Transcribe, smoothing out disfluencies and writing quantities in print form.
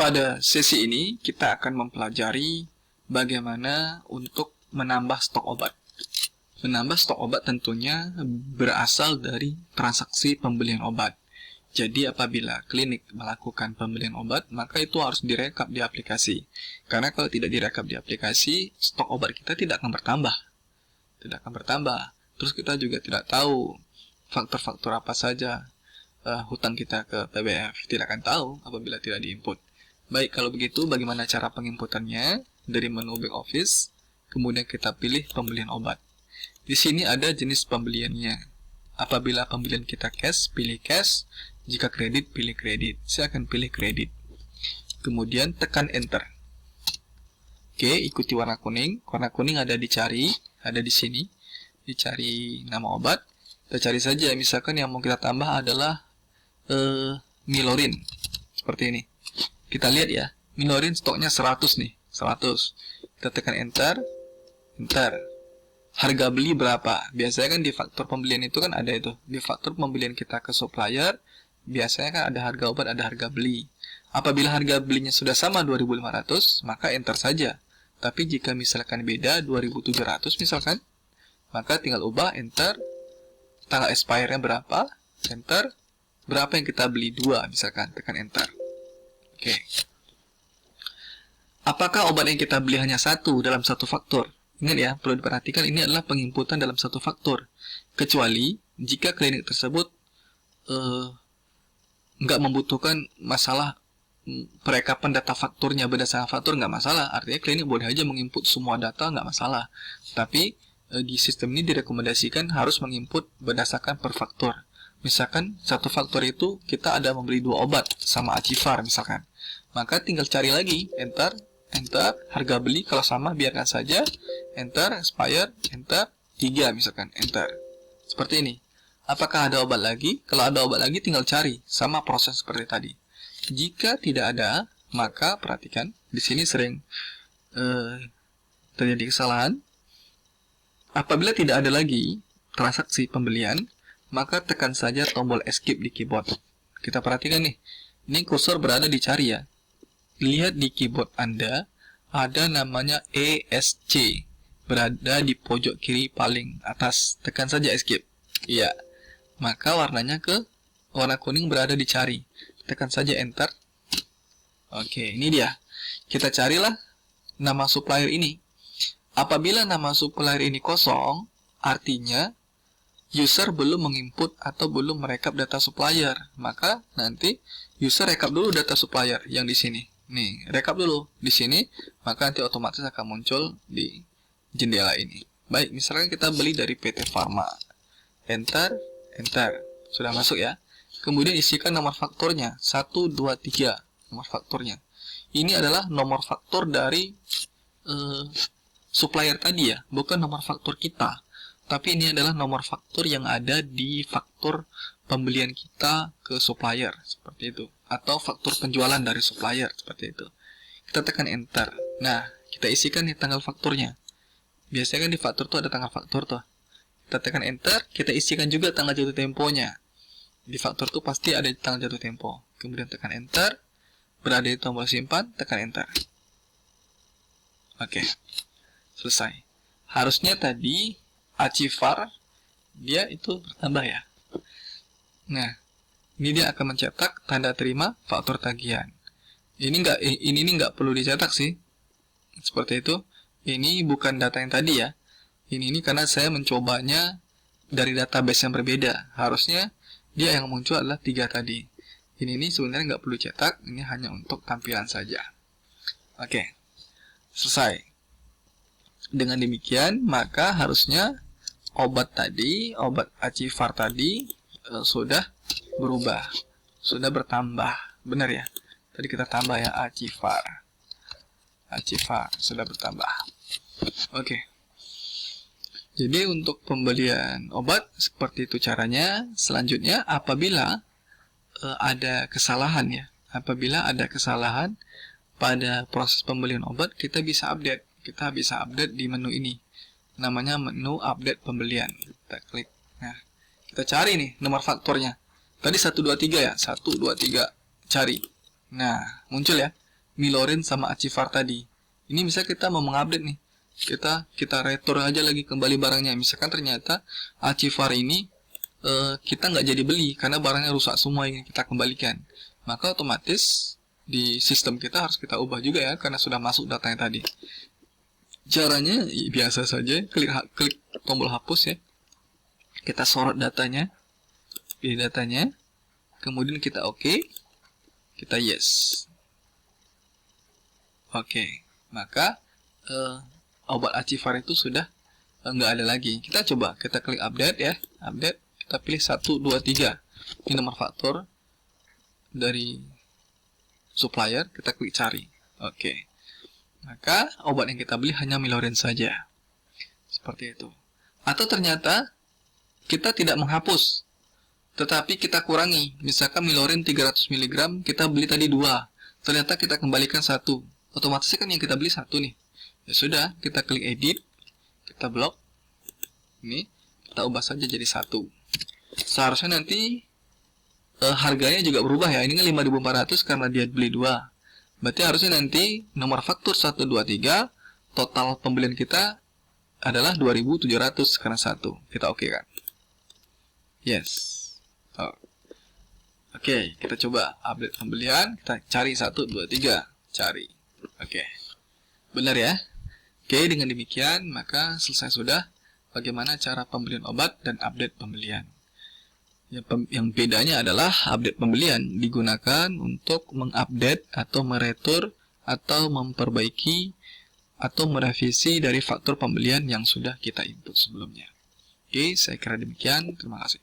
Pada sesi ini kita akan mempelajari bagaimana untuk menambah stok obat. Menambah stok obat tentunya berasal dari transaksi pembelian obat. Jadi apabila klinik melakukan pembelian obat, maka itu harus direkap di aplikasi. Karena kalau tidak direkap di aplikasi, stok obat kita tidak akan bertambah. Tidak akan bertambah. Terus kita juga tidak tahu faktor-faktor apa saja hutang kita ke PBF. Tidak akan tahu apabila tidak diinput. Baik, kalau begitu bagaimana cara penginputannya? Dari menu back office, kemudian kita pilih pembelian obat. Di sini ada jenis pembeliannya. Apabila pembelian kita cash, pilih cash. Jika kredit, pilih kredit. Saya akan pilih kredit. Kemudian tekan enter. Oke, ikuti warna kuning. Warna kuning ada dicari, ada di sini. Dicari nama obat. Kita cari saja, misalkan yang mau kita tambah adalah Milorin. Seperti ini. Kita lihat ya, Milorin stoknya 100 nih, 100. Kita tekan enter, enter. Harga beli berapa? Biasanya kan di faktur pembelian itu kan ada itu. Di faktur pembelian kita ke supplier, biasanya kan ada harga obat, ada harga beli. Apabila harga belinya sudah sama 2.500, maka enter saja. Tapi jika misalkan beda 2.700 misalkan, maka tinggal ubah, enter. Tanggal expire-nya berapa? Enter. Berapa yang kita beli? 2 misalkan, tekan enter. Oke. Apakah obat yang kita beli hanya satu dalam satu faktur? Ingat ya, perlu diperhatikan ini adalah penginputan dalam satu faktur. Kecuali jika klinik tersebut nggak membutuhkan masalah perekapan data fakturnya berdasarkan faktur, nggak masalah. Artinya klinik boleh aja menginput semua data, nggak masalah. Tapi di sistem ini direkomendasikan harus menginput berdasarkan per faktur. Misalkan satu faktur itu kita ada membeli 2 obat sama Acifar misalkan. Maka tinggal cari lagi, enter, enter, harga beli kalau sama biarkan saja, enter, expire, enter, 3 misalkan, enter. Seperti ini. Apakah ada obat lagi? Kalau ada obat lagi tinggal cari, sama proses seperti tadi. Jika tidak ada, maka perhatikan, di sini sering terjadi kesalahan. Apabila tidak ada lagi transaksi pembelian, maka tekan saja tombol escape di keyboard. Kita perhatikan nih, ini kursor berada di cari ya. Lihat di keyboard Anda, ada namanya ESC, berada di pojok kiri paling atas. Tekan saja escape. Iya. Maka warnanya ke warna kuning berada di cari. Tekan saja enter. Oke, ini dia. Kita carilah nama supplier ini. Apabila nama supplier ini kosong, artinya user belum menginput atau belum merekap data supplier. Maka nanti user rekap dulu data supplier yang di sini. Nih, rekap dulu di sini, maka nanti otomatis akan muncul di jendela ini. Baik, misalkan kita beli dari PT Pharma. Enter, enter. Sudah masuk ya. Kemudian isikan nomor fakturnya, 1, 2, 3. Nomor fakturnya. Ini adalah nomor faktur dari supplier tadi ya, bukan nomor faktur kita. Tapi ini adalah nomor faktur yang ada di faktur pembelian kita ke supplier, seperti itu. Atau faktur penjualan dari supplier, seperti itu. Kita tekan enter. Nah, kita isikan nih tanggal fakturnya. Biasanya kan di faktur tuh ada tanggal faktur tuh. Kita tekan enter, kita isikan juga tanggal jatuh temponya. Di faktur tuh pasti ada tanggal jatuh tempo. Kemudian tekan enter, berada di tombol simpan, tekan enter. Oke, selesai. Harusnya tadi Acifar dia itu bertambah ya. Nah, ini dia akan mencetak tanda terima faktur tagihan. Ini nggak perlu dicetak sih. Seperti itu. Ini bukan data yang tadi ya. Ini karena saya mencobanya dari database yang berbeda. Harusnya dia yang muncul adalah 3 tadi. Ini sebenarnya nggak perlu cetak. Ini hanya untuk tampilan saja. Oke, selesai. Dengan demikian, maka harusnya obat tadi, obat Acifar tadi sudah berubah, sudah bertambah. Benar ya? Tadi kita tambah ya, Acifar. Acifar sudah bertambah. Oke. Jadi untuk pembelian obat seperti itu caranya. Selanjutnya apabila ada kesalahan ya. Apabila ada kesalahan pada proses pembelian obat, kita bisa update. Kita bisa update di menu ini. Namanya menu update pembelian. Kita klik. Nah, kita cari nih nomor fakturnya. Tadi 1, 2, 3 ya. 1, 2, 3. Cari. Nah, muncul ya. Milorin sama Achievers tadi. Ini misalnya kita mau mengupdate nih. Kita retur aja lagi kembali barangnya. Misalkan ternyata Achievers ini kita nggak jadi beli karena barangnya rusak semua, yang kita kembalikan. Maka otomatis di sistem kita harus kita ubah juga ya, karena sudah masuk datanya tadi. Caranya biasa saja, klik tombol hapus ya. Kita sorot datanya, pilih datanya, kemudian kita oke, kita yes. Oke, maka obat Achievers itu sudah nggak ada lagi. Kita coba, kita klik update ya, update, kita pilih 1, 2, 3. Ini nomor faktur dari supplier, kita klik cari. Oke. Maka obat yang kita beli hanya Milorin saja. Seperti itu. Atau ternyata kita tidak menghapus, tetapi kita kurangi. Misalkan Milorin 300 mg, kita beli tadi 2. Ternyata kita kembalikan 1. Otomatis kan yang kita beli 1 nih. Ya sudah, kita klik edit, kita blok. Ini kita ubah saja jadi 1. Seharusnya nanti harganya juga berubah ya. Ini kan 5.400 karena dia beli 2. Berarti harusnya nanti nomor faktur 1, 2, 3, total pembelian kita adalah 2.700 karena 1. Kita oke kan? Yes. Oke, kita coba update pembelian. Kita cari 1, 2, 3. Cari. Oke. Benar ya? Oke, dengan demikian maka selesai sudah bagaimana cara pembelian obat dan update pembelian. Yang bedanya adalah update pembelian digunakan untuk mengupdate atau meretur atau memperbaiki atau merevisi dari faktur pembelian yang sudah kita input sebelumnya. Oke, saya kira demikian. Terima kasih.